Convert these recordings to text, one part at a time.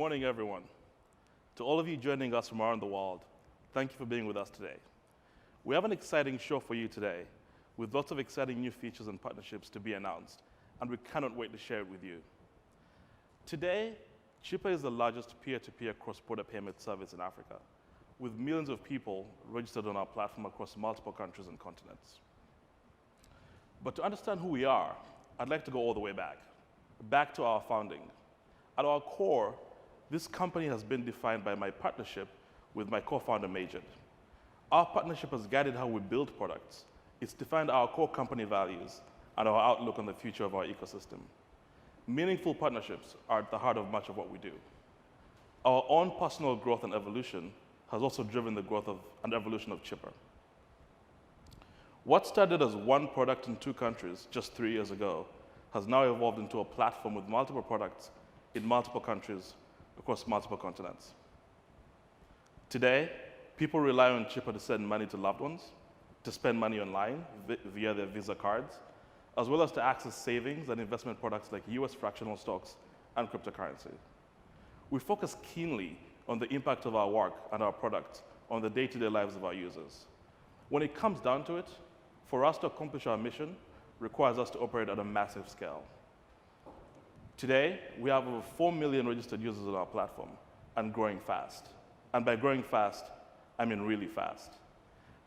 morning, everyone. To all of you joining us from around the world, thank you for being with us today. We have an exciting show for you today, with lots of exciting new features and partnerships to be announced, and we cannot wait to share it with you. Today, Chipper is the largest peer-to-peer cross-border payment service in Africa, with millions of people registered on our platform across multiple countries and continents. But to understand who we are, I'd like to go all the way back to our founding. At our core, this company has been defined by my partnership with my co-founder, Maijid. Our partnership has guided how we build products. It's defined our core company values and our outlook on the future of our ecosystem. Meaningful partnerships are at the heart of much of what we do. Our own personal growth and evolution has also driven the growth and evolution of Chipper. What started as one product in 2 countries just 3 years ago has now evolved into a platform with multiple products in multiple countries across multiple continents. Today, people rely on Chipper to send money to loved ones, to spend money online via their Visa cards, as well as to access savings and investment products like US fractional stocks and cryptocurrency. We focus keenly on the impact of our work and our products on the day-to-day lives of our users. When it comes down to it, for us to accomplish our mission requires us to operate at a massive scale. Today, we have over 4 million registered users on our platform and growing fast. And by growing fast, I mean really fast.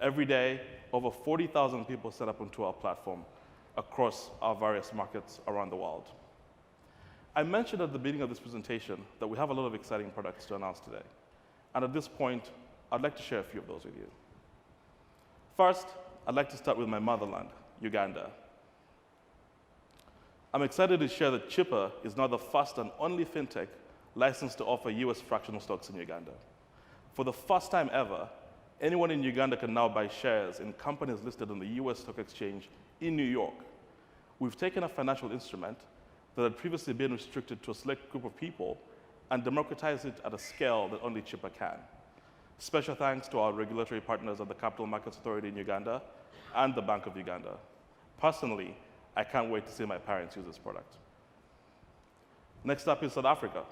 Every day, over 40,000 people set up onto our platform across our various markets around the world. I mentioned at the beginning of this presentation that we have a lot of exciting products to announce today. And at this point, I'd like to share a few of those with you. First, I'd like to start with my motherland, Uganda. I'm excited to share that Chipper is now the first and only fintech licensed to offer US fractional stocks in Uganda. For the first time ever, anyone in Uganda can now buy shares in companies listed on the US Stock Exchange in New York. We've taken a financial instrument that had previously been restricted to a select group of people and democratized it at a scale that only Chipper can. Special thanks to our regulatory partners at the Capital Markets Authority in Uganda and the Bank of Uganda. Personally, I can't wait to see my parents use this product. Next up is South Africa.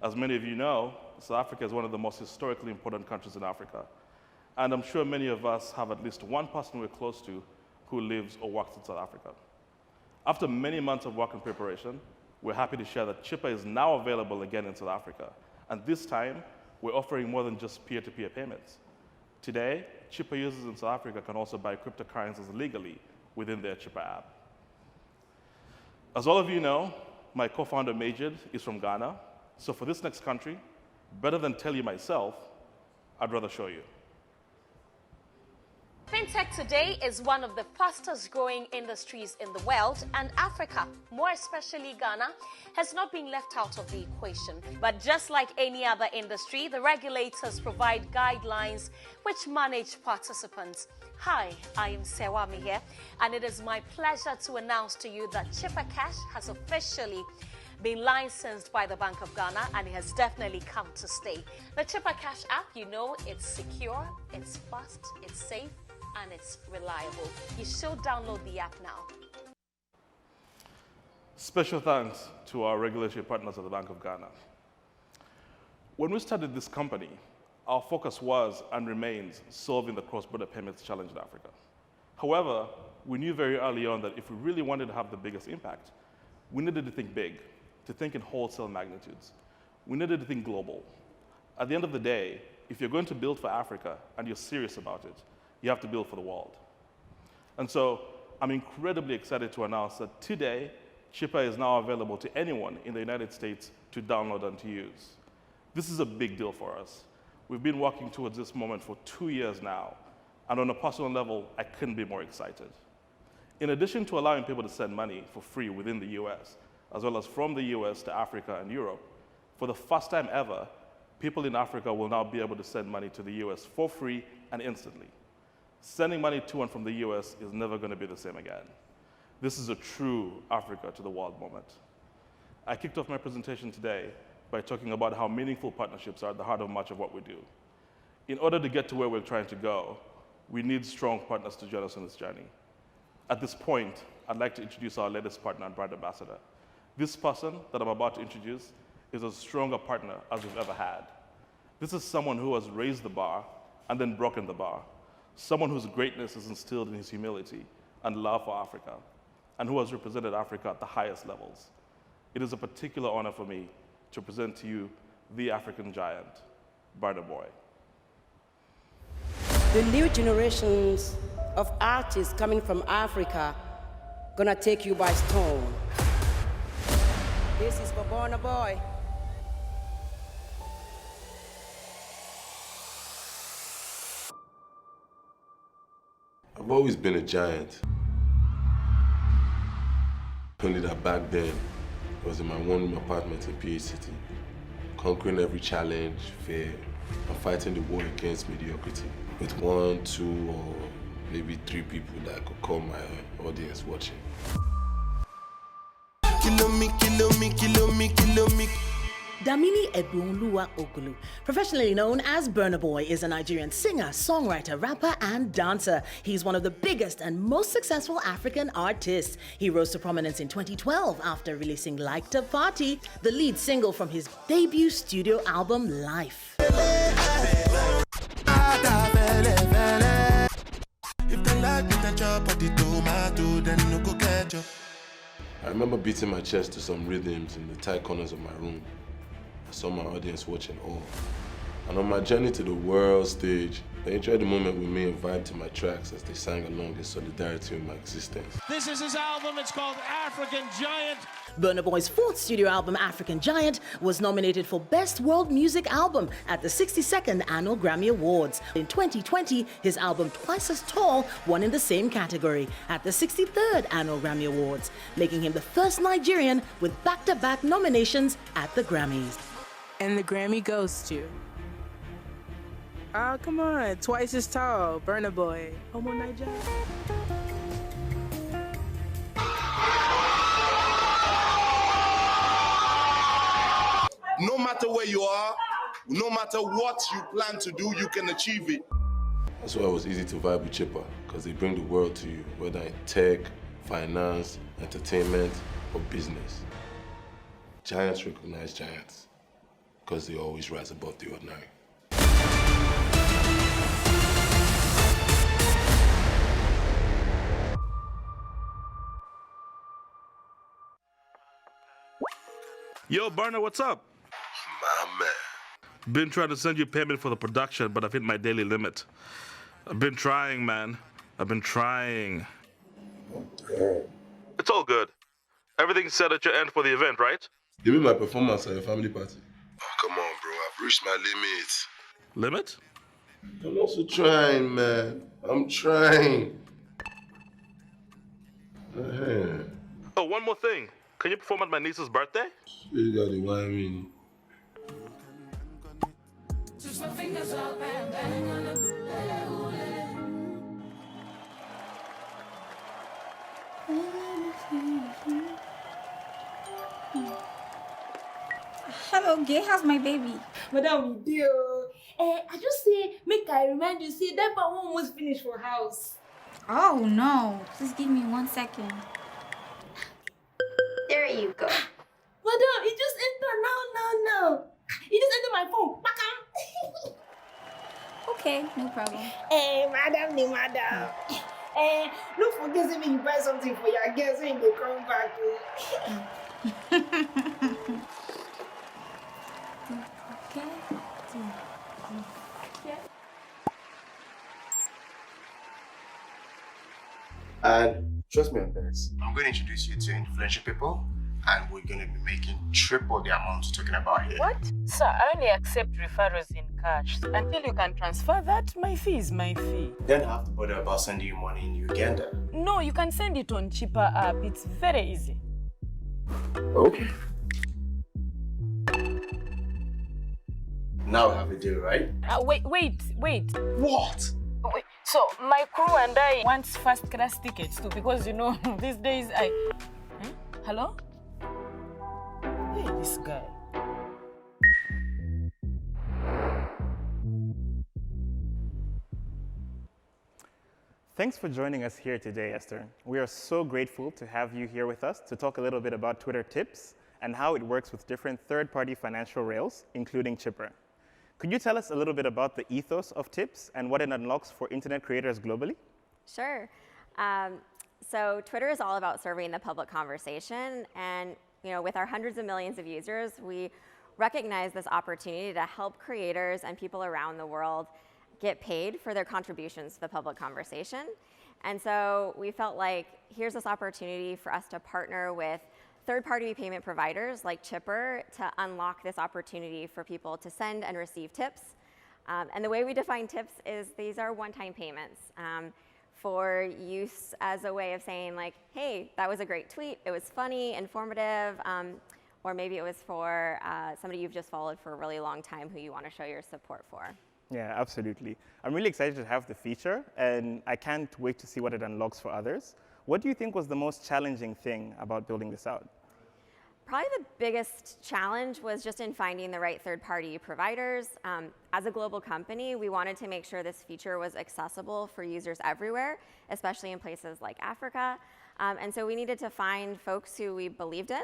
As many of you know, South Africa is one of the most historically important countries in Africa. And I'm sure many of us have at least one person we're close to who lives or works in South Africa. After many months of work and preparation, we're happy to share that Chipper is now available again in South Africa. And this time, we're offering more than just peer-to-peer payments. Today, Chipper users in South Africa can also buy cryptocurrencies legally within their Chipper app. As all of you know, my co-founder Maijid is from Ghana. So for this next country, better than tell you myself, I'd rather show you. Fintech today is one of the fastest growing industries in the world, and Africa, more especially Ghana, has not been left out of the equation. But just like any other industry, the regulators provide guidelines which manage participants. Hi, I am Sewami here, and it is my pleasure to announce to you that Chipper Cash has officially been licensed by the Bank of Ghana, and it has definitely come to stay. The Chipper Cash app, you know, it's secure, it's fast, it's safe, and it's reliable. You should download the app now. Special thanks to our regulatory partners at the Bank of Ghana. When we started this company, our focus was and remains solving the cross-border payments challenge in Africa. However, we knew very early on that if we really wanted to have the biggest impact, we needed to think big, to think in wholesale magnitudes. We needed to think global. At the end of the day, if you're going to build for Africa and you're serious about it, you have to build for the world. And so I'm incredibly excited to announce that today, Chipper is now available to anyone in the United States to download and to use. This is a big deal for us. We've been working towards this moment for 2 years now, and on a personal level, I couldn't be more excited. In addition to allowing people to send money for free within the US, as well as from the US to Africa and Europe, for the first time ever, people in Africa will now be able to send money to the US for free and instantly. Sending money to and from the US is never going to be the same again. This is a true Africa to the world moment. I kicked off my presentation today by talking about how meaningful partnerships are at the heart of much of what we do. In order to get to where we're trying to go, we need strong partners to join us on this journey. At this point, I'd like to introduce our latest partner and brand ambassador. This person that I'm about to introduce is as strong a partner as we've ever had. This is someone who has raised the bar and then broken the bar, someone whose greatness is instilled in his humility and love for Africa, and who has represented Africa at the highest levels. It is a particular honor for me to present to you the African giant, Burna Boy. The new generations of artists coming from Africa gonna take you by storm. This is for Burna Boy. I've always been a giant. Only that back then, I was in my one-room apartment in PH City, conquering every challenge, fear, and fighting the war against mediocrity with 1, 2, or maybe 3 people that I could call my audience watching. Kilo me, kilo me, kilo me, kilo me. Damini Ebunluwa Ogulu, professionally known as Burna Boy, is a Nigerian singer, songwriter, rapper, and dancer. He's one of the biggest and most successful African artists. He rose to prominence in 2012 after releasing Like to Party, the lead single from his debut studio album, Life. If they like me to chop the tomato, then no go catch you. I remember beating my chest to some rhythms in the tight corners of my room. I saw my audience watching all. And on my journey to the world stage, they enjoyed the moment with me and vibed to my tracks as they sang along in solidarity with my existence. This is his album, it's called African Giant. Burna Boy's 4th studio album, African Giant, was nominated for Best World Music Album at the 62nd Annual Grammy Awards. In 2020, his album Twice as Tall won in the same category at the 63rd Annual Grammy Awards, making him the first Nigerian with back-to-back nominations at the Grammys. And the Grammy goes to... Oh, come on, Twice as Tall, Burna Boy, Homo Niger. No matter where you are, no matter what you plan to do, you can achieve it. That's why it was easy to vibe with Chipper, because they bring the world to you, whether in tech, finance, entertainment, or business. Giants recognize giants, because they always rise above the ordinary. Yo, Burna, what's up? My man. Been trying to send you payment for the production, but I've hit my daily limit. I've been trying, man. I've been trying. It's all good. Everything's set at your end for the event, right? You mean my performance at your family party? Oh, come on, bro. I've reached my limits. Limit? I'm also trying, man. I'm trying. Oh, one more thing. Can you perform at my niece's birthday? You got it, what I mean? Hello, gay. How's my baby? Madam, we do. I just say, make I remind you, see, that one almost finished for house. Oh no! Just give me 1 second. There you go. Madam, it just entered now. It just entered my phone. Bakam. Okay, no problem. Madam. Don't forget to make you buy something for your girls when they come back. Okay. And trust me on this, I'm going to introduce you to influential people, and we're going to be making triple the amount we're talking about here. What? Sir, I only accept referrals in cash. Until you can transfer that, my fee is my fee. Then I have to bother about sending you money in Uganda. No, you can send it on cheaper app. It's very easy. Okay. Now we have a deal, right? Wait. What? Wait. So, my crew and I want first class tickets too, because you know, these days I... Hello? Hey, this guy. Thanks for joining us here today, Esther. We are so grateful to have you here with us to talk a little bit about Twitter tips and how it works with different third-party financial rails, including Chipper. Could you tell us a little bit about the ethos of TIPS and what it unlocks for internet creators globally? Sure. So Twitter is all about serving the public conversation, and with our hundreds of millions of users, we recognize this opportunity to help creators and people around the world get paid for their contributions to the public conversation. And so we felt like here's this opportunity for us to partner with third-party payment providers like Chipper to unlock this opportunity for people to send and receive tips. And the way we define tips is these are one-time payments for use as a way of saying like, hey, that was a great tweet, it was funny, informative, or maybe it was for somebody you've just followed for a really long time who you want to show your support for. Yeah, absolutely. I'm really excited to have the feature, and I can't wait to see what it unlocks for others. What do you think was the most challenging thing about building this out? Probably the biggest challenge was just in finding the right third-party providers. As a global company, we wanted to make sure this feature was accessible for users everywhere, especially in places like Africa. And so we needed to find folks who we believed in,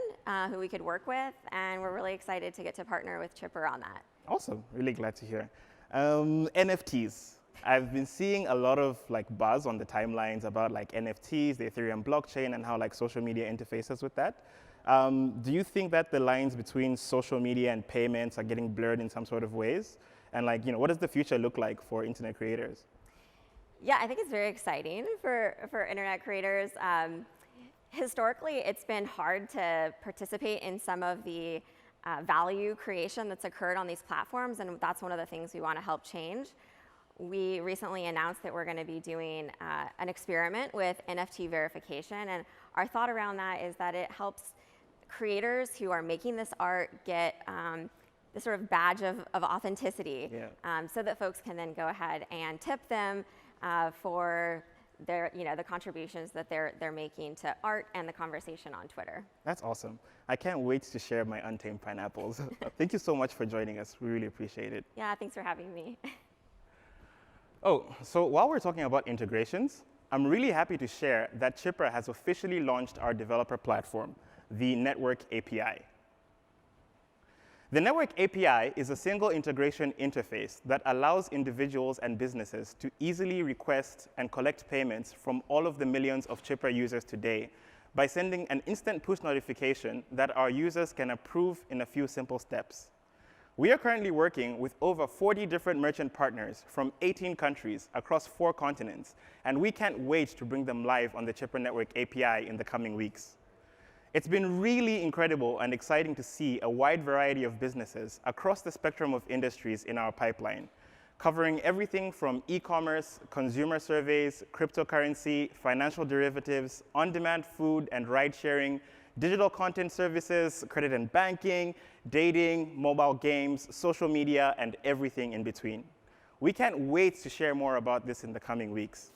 who we could work with, and we're really excited to get to partner with Chipper on that. Awesome, really glad to hear. NFTs. I've been seeing a lot of buzz on the timelines about NFTs, the Ethereum blockchain, and how social media interfaces with that. Do you think that the lines between social media and payments are getting blurred in some sort of ways? And what does the future look like for internet creators? Yeah, I think it's very exciting for internet creators. Historically, it's been hard to participate in some of the value creation that's occurred on these platforms, and that's one of the things we want to help change. We recently announced that we're going to be doing an experiment with NFT verification, and our thought around that is that it helps creators who are making this art get this sort of badge of authenticity, so that folks can then go ahead and tip them for their, the contributions that they're making to art and the conversation on Twitter. That's awesome. I can't wait to share my untamed pineapples. Thank you so much for joining us. We really appreciate it. Yeah, thanks for having me. Oh, so while we're talking about integrations, I'm really happy to share that Chipper has officially launched our developer platform, the Network API. The Network API is a single integration interface that allows individuals and businesses to easily request and collect payments from all of the millions of Chipper users today by sending an instant push notification that our users can approve in a few simple steps. We are currently working with over 40 different merchant partners from 18 countries across 4 continents, and we can't wait to bring them live on the Chipper Network API in the coming weeks. It's been really incredible and exciting to see a wide variety of businesses across the spectrum of industries in our pipeline, covering everything from e-commerce, consumer surveys, cryptocurrency, financial derivatives, on-demand food and ride-sharing, digital content services, credit and banking, dating, mobile games, social media, and everything in between. We can't wait to share more about this in the coming weeks.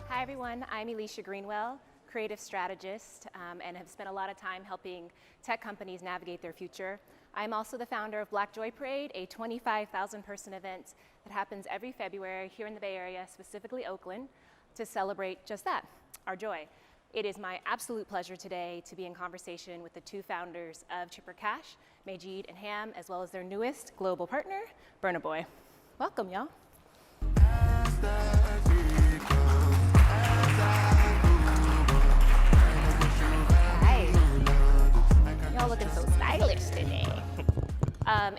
Hi everyone, I'm Elisha Greenwell, creative strategist, and have spent a lot of time helping tech companies navigate their future. I'm also the founder of Black Joy Parade, a 25,000 person event that happens every February here in the Bay Area, specifically Oakland, to celebrate just that, our joy. It is my absolute pleasure today to be in conversation with the 2 founders of Chipper Cash, Maijid and Ham, as well as their newest global partner, Burna Boy. Welcome, y'all. Y'all looking so stylish today.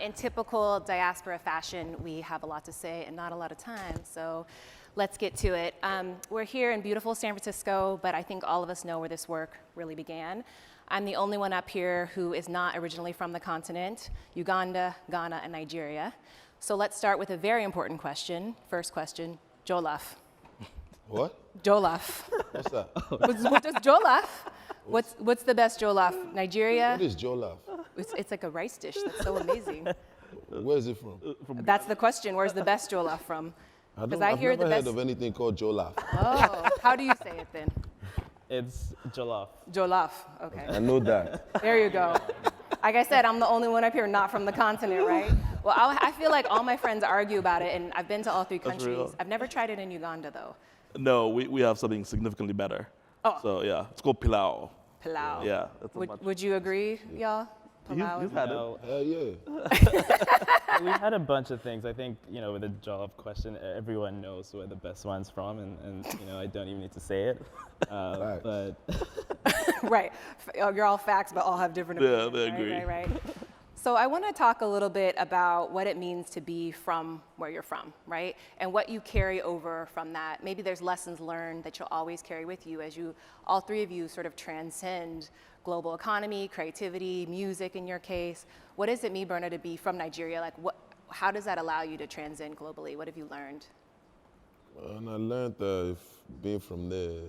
In typical diaspora fashion, we have a lot to say and not a lot of time, so let's get to it. We're here in beautiful San Francisco, but I think all of us know where this work really began. I'm the only one up here who is not originally from the continent, Uganda, Ghana, and Nigeria. So let's start with a very important question. First question, Jollof. What? Jollof. What's that? What does Jollof? What's the best Jollof? Nigeria? What is Jollof? It's like a rice dish. That's so amazing. Where is it from? That's the question. Where's the best Jollof from? I've never heard of anything called Jollof. Oh, how do you say it then? It's Jollof. Jollof, okay. I know that. There you go. Like I said, I'm the only one up here not from the continent, right? Well, I feel like all my friends argue about it, and I've been to all 3 countries. I've never tried it in Uganda, though. No, we have something significantly better. Oh. So yeah, it's called pilau. Pilau. Yeah. That's a much. Would you agree, y'all? Pilau. You've had it. Hell yeah. We had a bunch of things. I think, with the jollof question, everyone knows where the best one's from, and I don't even need to say it. But Right. You're all facts, but all have different opinions. Yeah, they agree. Right. So I want to talk a little bit about what it means to be from where you're from, right? And what you carry over from that. Maybe there's lessons learned that you'll always carry with you as you, all three of you, sort of transcend global economy, creativity, music in your case. What does it mean, Berna, to be from Nigeria? Like, how does that allow you to transcend globally? What have you learned? And I learned that if being from there,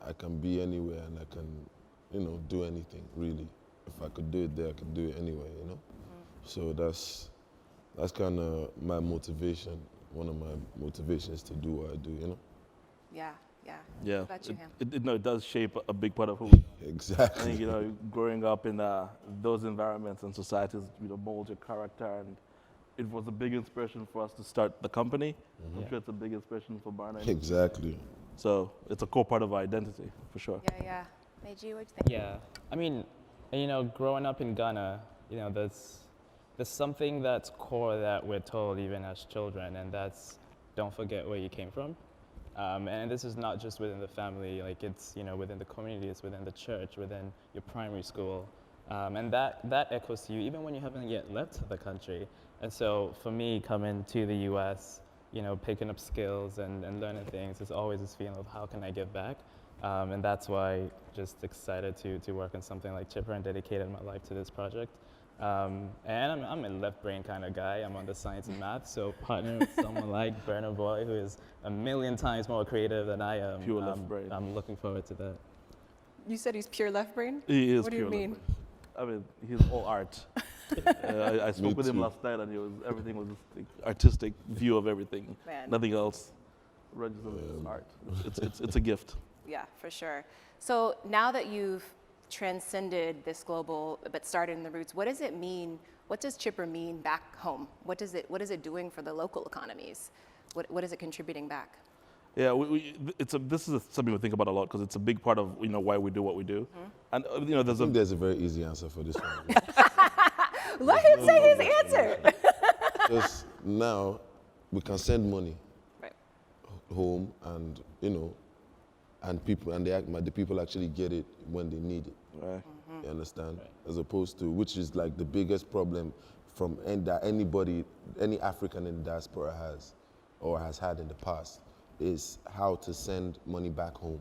I can be anywhere and I can, do anything, really. If I could do it there, I could do it anywhere, So that's kind of my motivation, one of my motivations to do what I do, Yeah. Yeah, What about you, Ham? it does shape a big part of who we are. Exactly. I think, growing up in those environments and societies, mold your character, and it was a big inspiration for us to start the company. I'm sure it's a big inspiration for Barna. Exactly. So it's a core part of our identity, for sure. Yeah. Maijid, what do you think? yeah, I mean, growing up in Ghana, there's something that's core that we're told even as children, and that's don't forget where you came from. And this is not just within the family, like it's, within the community, it's within the church, within your primary school. And that echoes to you even when you haven't yet left the country. And so for me, coming to the US, picking up skills and learning things, there's always this feeling of how can I give back? And that's why just excited to work on something like Chipper and dedicated my life to this project. And I'm a left brain kind of guy. I'm on the science and math, so partnering with someone like Berna Boy, who is a million times more creative than I am, Pure left brain. I'm looking forward to that. You said he's pure left brain? He is What do pure you mean? left brain. He's all art. I spoke with him last night, and everything was just artistic view of everything. Man. Nothing else registers as art. It's a gift. Yeah, for sure. So now that you've transcended this global, but started in the roots, what does it mean? What does Chipper mean back home? What is it doing for the local economies? What is it contributing back? Yeah, this is something we think about a lot because it's a big part of why we do what we do. And there's a very easy answer for this one. Let him say his answer. Because now we can send money home, and and the people actually get it when they need it. Right. You understand? As opposed to, which is like the biggest problem that any African in the diaspora has or has had in the past, is how to send money back home.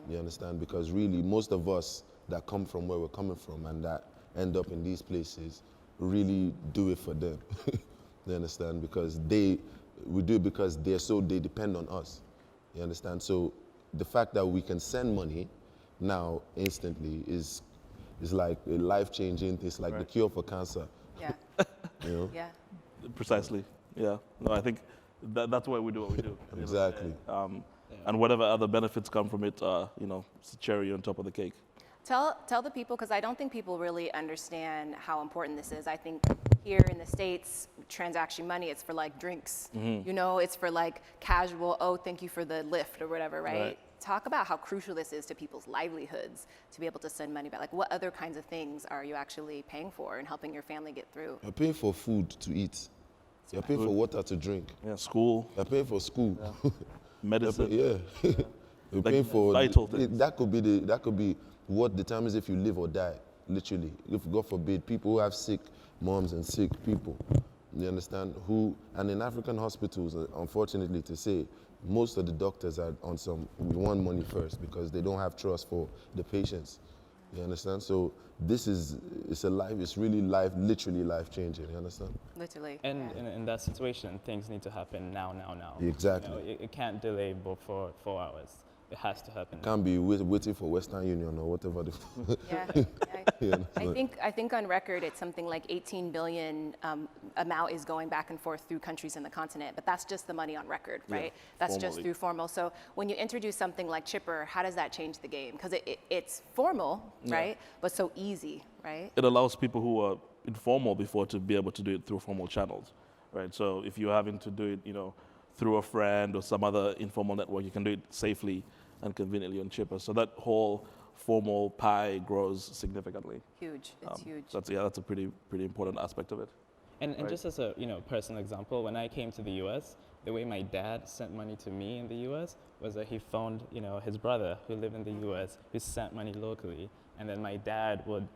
You understand? Because really, most of us that come from where we're coming from and that end up in these places really do it for them. You understand? Because we do it because they depend on us. You understand? So the fact that we can send money now instantly is like a life-changing. It's like the cure for cancer. Yeah. Yeah. Precisely. Yeah. No, I think that's why we do what we do. Exactly. And whatever other benefits come from it, it's a cherry on top of the cake. Tell the people, because I don't think people really understand how important this is. I think here in the States, transaction money, it's for like drinks. It's for like casual, oh, thank you for the lift or whatever, right? Talk about how crucial this is to people's livelihoods to be able to send money back. Like, what other kinds of things are you actually paying for and helping your family get through? You're paying for food to eat. You're paying for water to drink. Yeah, school. You're paying for school. Yeah. Medicine. You're paying for vital things. That could be what determines if you live or die. Literally, if God forbid, people who have sick moms and sick people, you understand? And in African hospitals, unfortunately to say, most of the doctors are on we want money first because they don't have trust for the patients. You understand? So it's really literally life-changing, you understand? Literally. And in that situation, things need to happen now. Exactly. It can't delay for 4 hours. It has to happen. Can't be waiting for Western Union or whatever. I think on record it's something like 18 billion amount is going back and forth through countries in the continent, but that's just the money on record, right? That's just through formal. So when you introduce something like Chipper, how does that change the game? Because it's formal, right? But so easy, right? It allows people who are informal before to be able to do it through formal channels, right? So if you're having to do it, through a friend or some other informal network, you can do it safely and conveniently on Chipper. So that whole formal pie grows significantly. Huge. It's huge. That's a pretty important aspect of it. And right? just as a personal example, when I came to the U.S., the way my dad sent money to me in the U.S. was that he phoned his brother who lived in the U.S. who sent money locally, and then my dad would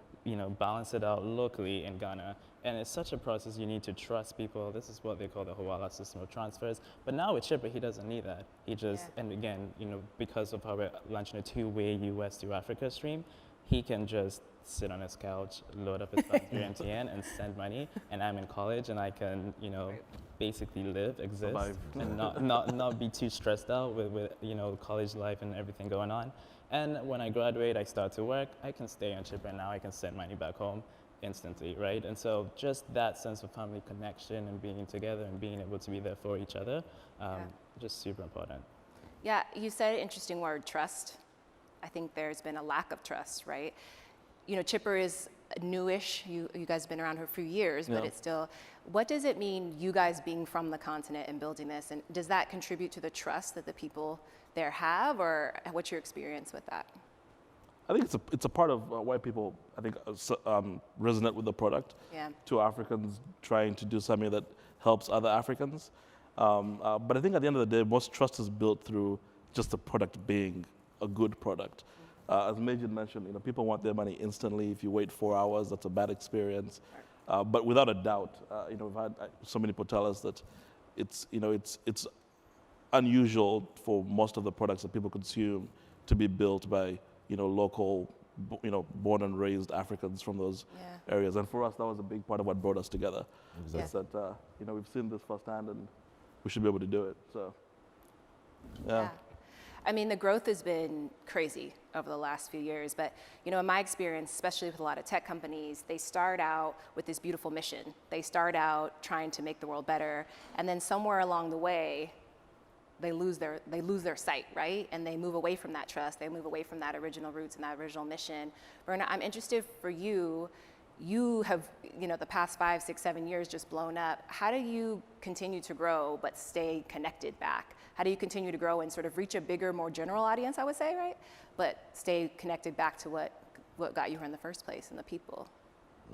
balance it out locally in Ghana. And it's such a process. You need to trust people. This is what they call the Hawala system of transfers. But now with Chipper, he doesn't need that. He just, and again, because of how we're launching a two-way US to Africa stream, he can just sit on his couch, load up his phone through MTN and send money. And I'm in college and I can, basically live, exist, and not be too stressed out with college life and everything going on. And when I graduate, I start to work, I can stay on Chipper now, I can send money back home instantly, right? And so just that sense of family connection and being together and being able to be there for each other, just super important. Yeah, you said an interesting word, trust. I think there's been a lack of trust, right? Chipper is newish. You guys have been around for a few years, but it's still, what does it mean, you guys being from the continent and building this? And does that contribute to the trust that the people there have, or what's your experience with that? I think it's a part of why people, I think, resonate with the product. Yeah. To Africans trying to do something that helps other Africans. But I think at the end of the day, most trust is built through just the product being a good product. As Maijid mentioned, people want their money instantly. If you wait 4 hours, that's a bad experience. But without a doubt, we've had so many people tell us that it's unusual for most of the products that people consume to be built by local, born and raised Africans from those areas. And for us, that was a big part of what brought us together. Exactly. It's that, we've seen this firsthand and we should be able to do it. So, yeah. I mean, the growth has been crazy over the last few years, but in my experience, especially with a lot of tech companies, they start out with this beautiful mission. They start out trying to make the world better, and then somewhere along the way, they lose their sight, right? And they move away from that trust. They move away from that original roots and that original mission. Verna, I'm interested for you. You have, the past 5, 6, 7 years just blown up. How do you continue to grow but stay connected back? How do you continue to grow and sort of reach a bigger, more general audience, I would say, right? But stay connected back to what got you here in the first place and the people.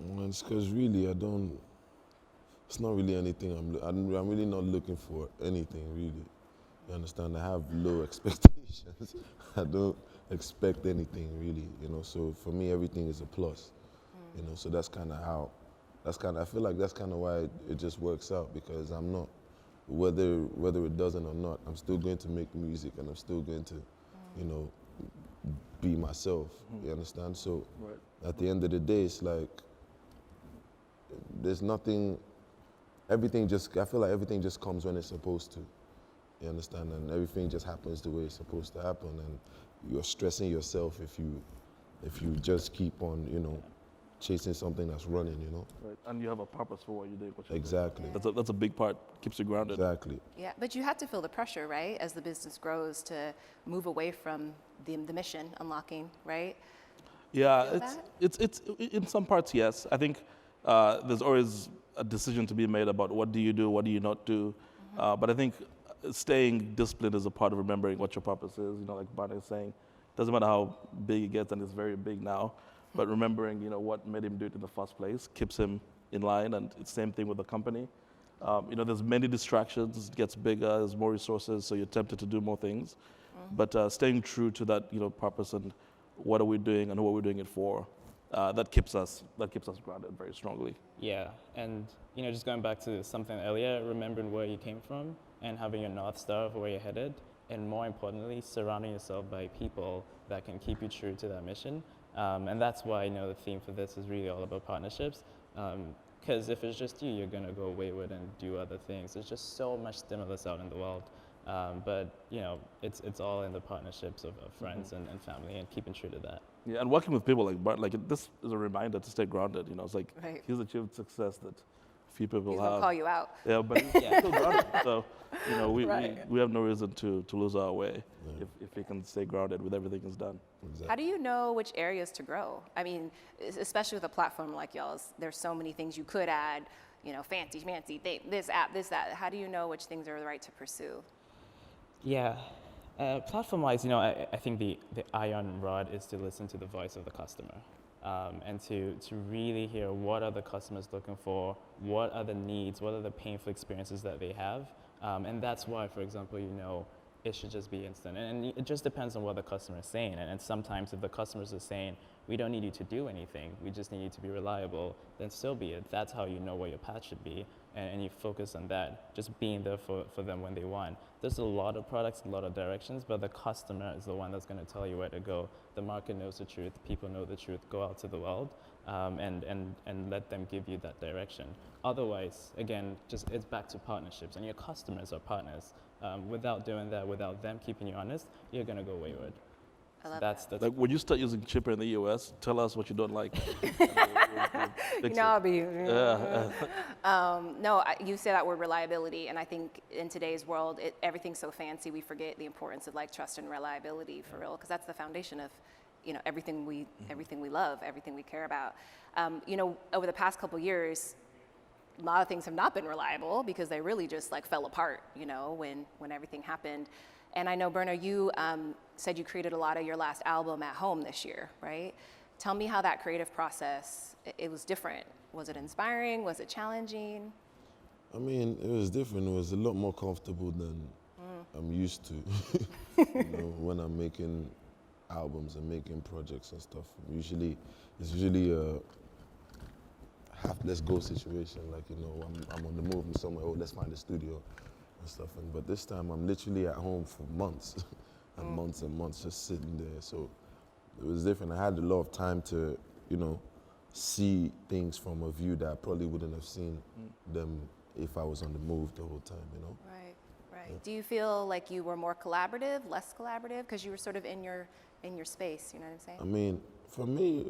Well, it's because really it's not really anything. I'm really not looking for anything, really. You understand? I have low expectations. I don't expect anything, really, So for me, everything is a plus, So that's kind of I feel like that's kind of why it just works out, because I'm not, whether it doesn't or not, I'm still going to make music and I'm still going to, be myself. You understand? So at the end of the day, it's like there's nothing. I feel like everything just comes when it's supposed to. You understand? And everything just happens the way it's supposed to happen. And you're stressing yourself if you just keep on, chasing something that's running, Right. And you have a purpose for what you're doing. Exactly. That's a big part. Keeps you grounded. Exactly. Yeah, but you have to feel the pressure, right, as the business grows to move away from the mission, unlocking, right? Yeah, it's in some parts, yes. I think there's always a decision to be made about what do you do, what do you not do. But I think staying disciplined is a part of remembering what your purpose is. Like Barney is saying, doesn't matter how big it gets, and it's very big now, but remembering, what made him do it in the first place keeps him in line, and it's the same thing with the company. There's many distractions, it gets bigger, there's more resources, so you're tempted to do more things. But staying true to that, purpose and what are we doing and what we're doing it for, that keeps us grounded very strongly. Yeah, and just going back to something earlier, remembering where you came from and having a North Star of where you're headed, and more importantly, surrounding yourself by people that can keep you true to that mission. And that's why the theme for this is really all about partnerships. Because if it's just you, you're going to go wayward and do other things. There's just so much stimulus out in the world. But it's all in the partnerships of friends and family, and keeping true to that. Yeah, and working with people like Bart, this is a reminder to stay grounded. It's like he's achieved success that few people he's have. Gonna call you out. Yeah, but he's still grounded. So we have no reason to lose our way if we can stay grounded with everything he's done. Exactly. How do you know which areas to grow? I mean, especially with a platform like y'all's, there's so many things you could add. Fancy thing, this app, this that. How do you know which things are right to pursue? Yeah, Platform-wise, I think the iron rod is to listen to the voice of the customer. And to really hear what are the customers looking for, what are the needs, what are the painful experiences that they have. And that's why, for example, it should just be instant. And it just depends on what the customer is saying. And sometimes if the customers are saying, we don't need you to do anything, we just need you to be reliable, then so be it. That's how you know what your path should be. And you focus on that, just being there for them when they want. There's a lot of products, a lot of directions, but the customer is the one that's going to tell you where to go. The market knows the truth, people know the truth. Go out to the world and let them give you that direction. Otherwise, again, it's back to partnerships, and your customers are partners. Without doing that, without them keeping you honest, you're going to go wayward. That's like when you start using Chipper in the US, tell us what you don't like. I'll be. No, you say that word reliability, and I think in today's world, everything's so fancy, we forget the importance of like trust and reliability for real, because that's the foundation of, everything we love, everything we care about. Over the past couple years, a lot of things have not been reliable because they really just like fell apart, when everything happened. And I know, Berna, you said you created a lot of your last album at home this year, right? Tell me how that creative process, it was different. Was it inspiring? Was it challenging? I mean, it was different. It was a lot more comfortable than I'm used to. When I'm making albums and making projects and stuff. It's usually a let's go situation. Like, I'm on the move from somewhere, let's find a studio and stuff. But this time I'm literally at home for months and months and months just sitting there. So it was different. I had a lot of time to, see things from a view that I probably wouldn't have seen them if I was on the move the whole time, Right. Yeah. Do you feel like you were more collaborative, less collaborative? Because you were sort of in your space, you know what I'm saying? I mean, for me,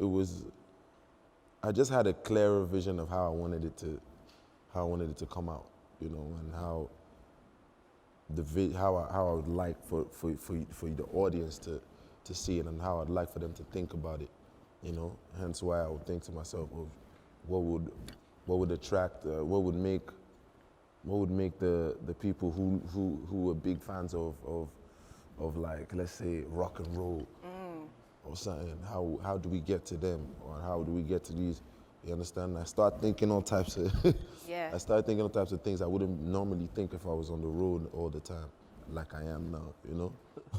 I just had a clearer vision of how I wanted it to come out, and how I would like for the audience to see it, and how I'd like for them to think about it, Hence why I would think to myself of what would attract, what would make the people who were big fans of like, let's say, rock and roll or something. How do we get to them, or how do we get to these? You understand? I start thinking all types of I started thinking all types of things I wouldn't normally think if I was on the road all the time, like I am now.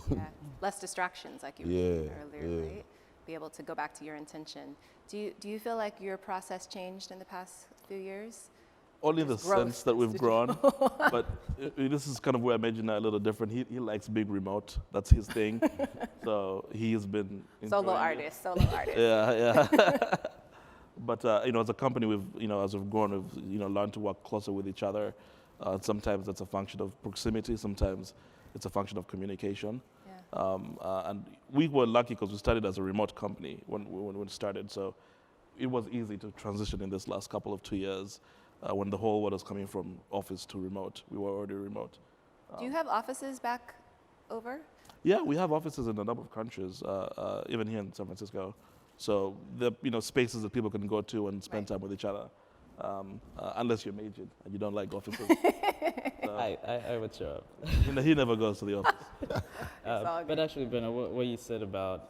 Yeah. Less distractions, like you were earlier, right? Be able to go back to your intention. Do you feel like your process changed in the past few years? Only in the sense that we've grown, but this is kind of where Maijid and I are a little different. He likes being remote. That's his thing. So he's been solo artist. Yeah. But as a company, as we've grown, we've learned to work closer with each other. Sometimes that's a function of proximity. Sometimes it's a function of communication. Yeah. And we were lucky because we started as a remote company when we started. So it was easy to transition in this last couple of 2 years. When the whole world was coming from office to remote, we were already remote. Do you have offices back over? Yeah, we have offices in a number of countries, even here in San Francisco. So the spaces that people can go to and spend time with each other, unless you're Maijid and you don't like offices. I would show up. He never goes to the office. But actually, Brenna, what you said about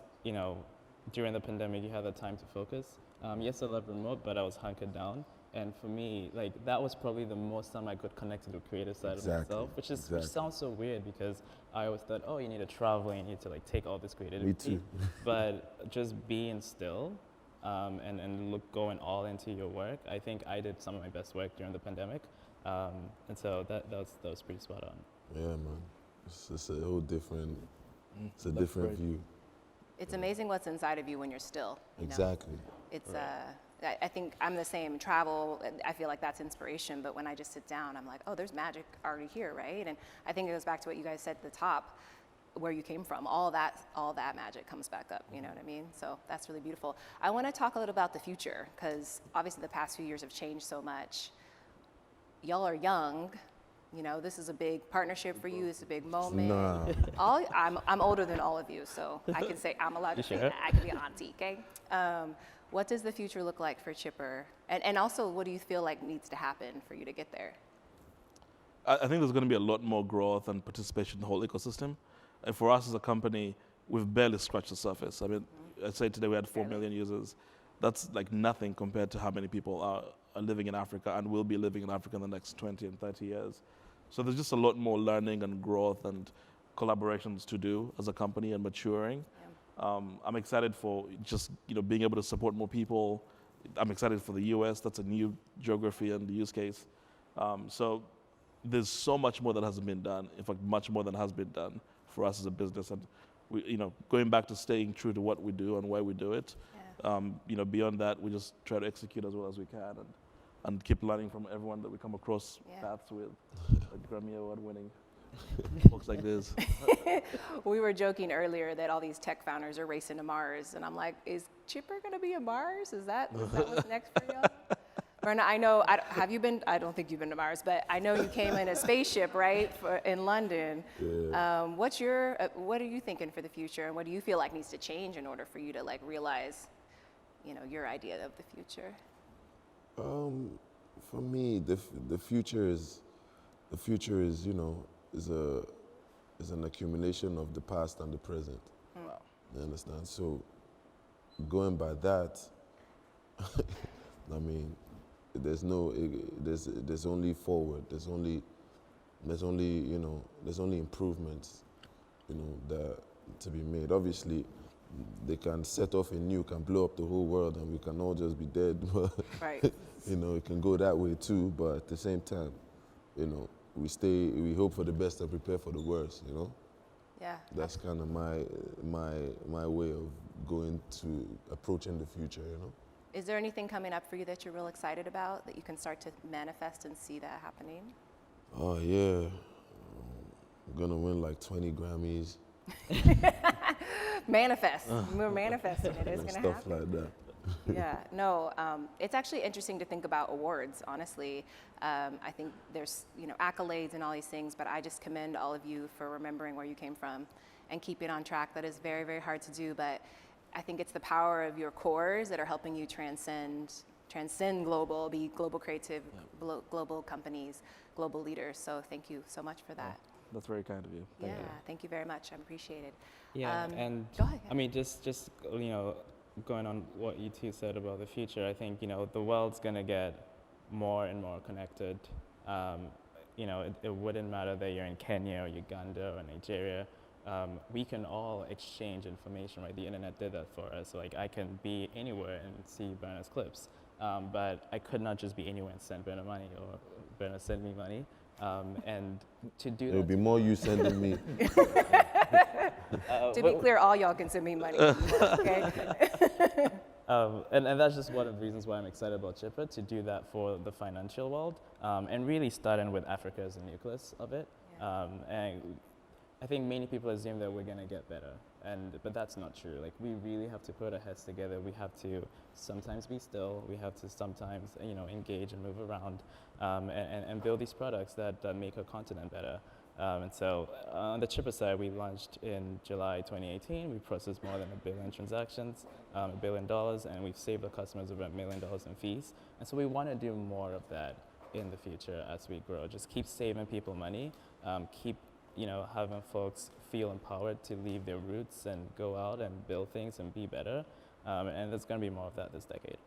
during the pandemic you had the time to focus. Yes, I love remote, but I was hunkered down. And for me, that was probably the most time I could connect to the creative side of myself, which sounds so weird because I always thought, you need to travel and you need to take all this creativity. Me too. But just being still and going all into your work, I think I did some of my best work during the pandemic. And so that was pretty spot on. Yeah, man. It's a whole different, it's a different view. It's amazing what's inside of you when you're still. Exactly. It's I think I'm the same. Travel, I feel like that's inspiration, but when I just sit down, I'm like, there's magic already here, right? And I think it goes back to what you guys said at the top, where you came from. All that magic comes back up, you know what I mean? So that's really beautiful. I want to talk a little about the future, because obviously the past few years have changed so much. Y'all are young. This is a big partnership for you. It's a big moment. Nah. I'm older than all of you, so I can say I'm allowed to say that. I can be an auntie, okay? What does the future look like for Chipper? And also, what do you feel like needs to happen for you to get there? I think there's going to be a lot more growth and participation in the whole ecosystem. And for us as a company, we've barely scratched the surface. I mean, I'd say today we had 4 million users. That's like nothing compared to how many people are living in Africa and will be living in Africa in the next 20 and 30 years. So there's just a lot more learning and growth and collaborations to do as a company and maturing. I'm excited for just being able to support more people. I'm excited for the US. That's a new geography and use case. So there's so much more that hasn't been done. In fact, much more than has been done for us as a business. And we, going back to staying true to what we do and why we do it. Beyond that, we just try to execute as well as we can and keep learning from everyone that we come across paths with, like Grammy Award-winning folks like this. We were joking earlier that all these tech founders are racing to Mars, and I'm like, is Chipper gonna be a Mars? Is that what's next for y'all? Verna, I know, have you been, I don't think you've been to Mars, but I know you came in a spaceship, right, in London. Yeah. What are you thinking for the future, and what do you feel like needs to change in order for you to like realize, your idea of the future? For me, the future is, is an accumulation of the past and the present. Wow. You understand? So, going by that, I mean, there's only forward. There's only improvements, that to be made. Obviously, they can set off a nuke and blow up the whole world, and we can all just be dead. Right. It can go that way too. But at the same time, we hope for the best and prepare for the worst. Yeah. That's kind of my way of approaching the future. Is there anything coming up for you that you're real excited about that you can start to manifest and see that happening? Oh yeah, I'm gonna win like 20 Grammys. Manifest. We're manifesting it. It's gonna stuff happen. like that. Yeah, no, it's actually interesting to think about awards, honestly. I think there's, accolades and all these things, but I just commend all of you for remembering where you came from and keeping on track. That is very, very hard to do, but I think it's the power of your cores that are helping you transcend global, be global creative, global companies, global leaders. So thank you so much for that. That's very kind of you. Thank you. Thank you very much. I appreciate it. Yeah, and go ahead. I mean, just going on what you two said about the future, I think the world's gonna get more and more connected. It wouldn't matter that you're in Kenya or Uganda or Nigeria. We can all exchange information, right? The internet did that for us. So, like, I can be anywhere and see Bernard's clips, but I could not just be anywhere and send Bernard money or Bernard send me money. And to do There'll be more you sending me. To be clear, all y'all can send me money. Okay. And that's just one of the reasons why I'm excited about Chipper, to do that for the financial world, and really starting with Africa as the nucleus of it. And I think many people assume that we're going to get better, but that's not true. Like, we really have to put our heads together. We have to sometimes be still. We have to sometimes, engage and move around, and build these products that make our continent better. And so on the Chipper side, we launched in July 2018. We processed more than 1 billion transactions, $1 billion, and we've saved our customers over $1 million in fees. And so we want to do more of that in the future as we grow. Just keep saving people money, keep having folks feel empowered to leave their roots and go out and build things and be better. And there's going to be more of that this decade.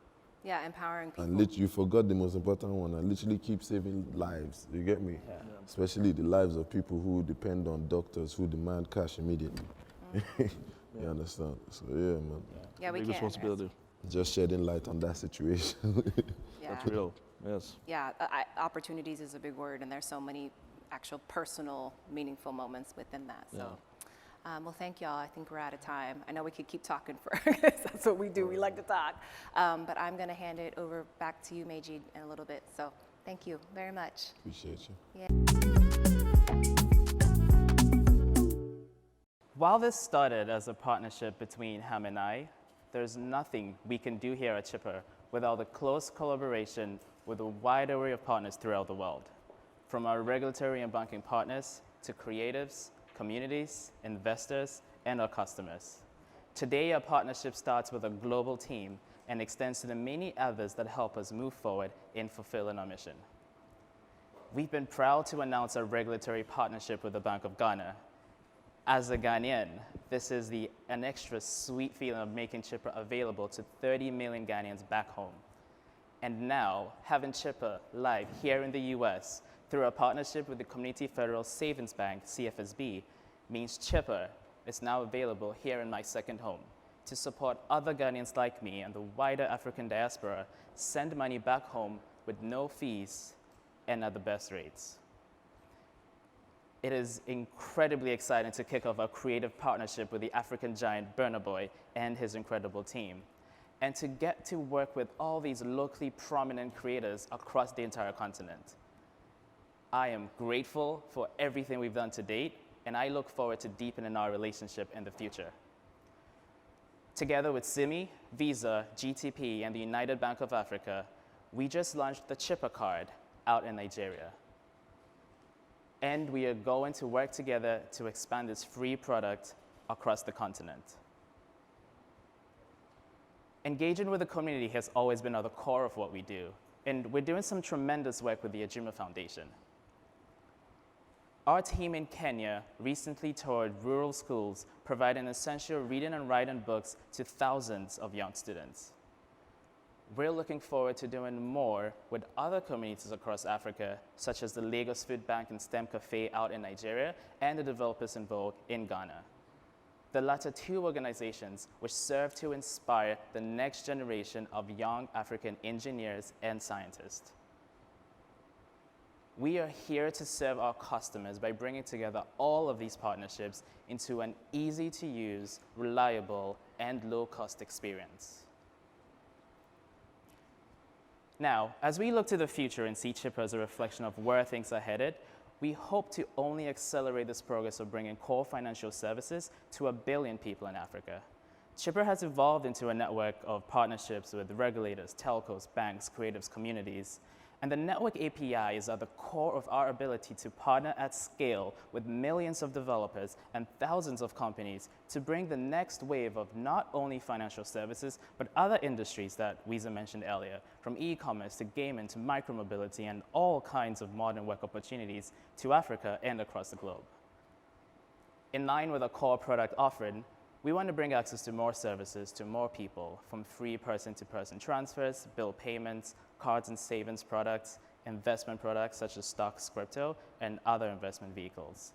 Yeah, empowering people. And you forgot the most important one. I literally keep saving lives. You get me? Yeah. Especially the lives of people who depend on doctors who demand cash immediately. You understand? So yeah, man. Yeah, we Big can. responsibility. Just shedding light on that situation. That's real. Yes. Yeah, opportunities is a big word, and there's so many actual personal, meaningful moments within that. So. Well, thank y'all. I think we're out of time. I know we could keep talking for, that's what we do. We like to talk. But I'm going to hand it over back to you, Maijid, in a little bit. So thank you very much. Appreciate you. Yeah. While this started as a partnership between Ham and I, there's nothing we can do here at Chipper without the close collaboration with a wide array of partners throughout the world. From our regulatory and banking partners to creatives, communities, investors, and our customers. Today, our partnership starts with a global team and extends to the many others that help us move forward in fulfilling our mission. We've been proud to announce our regulatory partnership with the Bank of Ghana. As a Ghanaian, this is an extra sweet feeling of making Chipper available to 30 million Ghanaians back home. And now, having Chipper live here in the US through a partnership with the Community Federal Savings Bank, CFSB, means Chipper is now available here in my second home to support other Ghanaians like me and the wider African diaspora send money back home with no fees and at the best rates. It is incredibly exciting to kick off a creative partnership with the African giant Burna Boy and his incredible team, and to get to work with all these locally prominent creators across the entire continent. I am grateful for everything we've done to date, and I look forward to deepening our relationship in the future. Together with Simi, Visa, GTP, and the United Bank of Africa, we just launched the Chipper card out in Nigeria. And we are going to work together to expand this free product across the continent. Engaging with the community has always been at the core of what we do, and we're doing some tremendous work with the Ajima Foundation. Our team in Kenya recently toured rural schools, providing essential reading and writing books to thousands of young students. We're looking forward to doing more with other communities across Africa, such as the Lagos Food Bank and STEM Cafe out in Nigeria, and the Developers in Vogue in Ghana. The latter two organizations which serve to inspire the next generation of young African engineers and scientists. We are here to serve our customers by bringing together all of these partnerships into an easy-to-use, reliable, and low-cost experience. Now, as we look to the future and see Chipper as a reflection of where things are headed, we hope to only accelerate this progress of bringing core financial services to 1 billion people in Africa. Chipper has evolved into a network of partnerships with regulators, telcos, banks, creatives, communities. And the network API is at the core of our ability to partner at scale with millions of developers and thousands of companies to bring the next wave of not only financial services, but other industries that Wiza mentioned earlier, from e-commerce to gaming to micromobility and all kinds of modern work opportunities to Africa and across the globe. In line with our core product offering, we want to bring access to more services to more people, from free person-to-person transfers, bill payments, cards and savings products, investment products such as stocks, crypto, and other investment vehicles.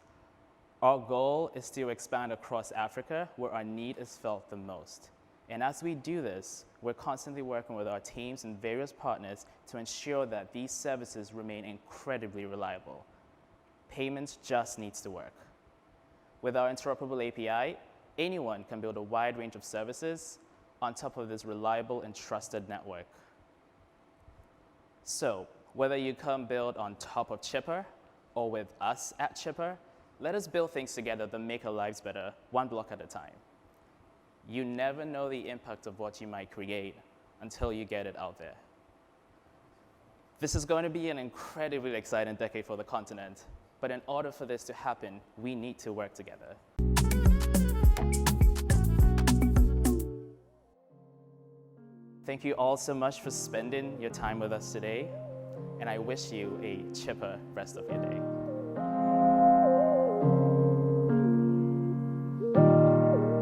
Our goal is to expand across Africa where our need is felt the most. And as we do this, we're constantly working with our teams and various partners to ensure that these services remain incredibly reliable. Payments just needs to work. With our interoperable API, anyone can build a wide range of services on top of this reliable and trusted network. So, whether you come build on top of Chipper or with us at Chipper, let us build things together that make our lives better, one block at a time. You never know the impact of what you might create until you get it out there. This is going to be an incredibly exciting decade for the continent, but in order for this to happen, we need to work together. Thank you all so much for spending your time with us today, and I wish you a chipper rest of your day.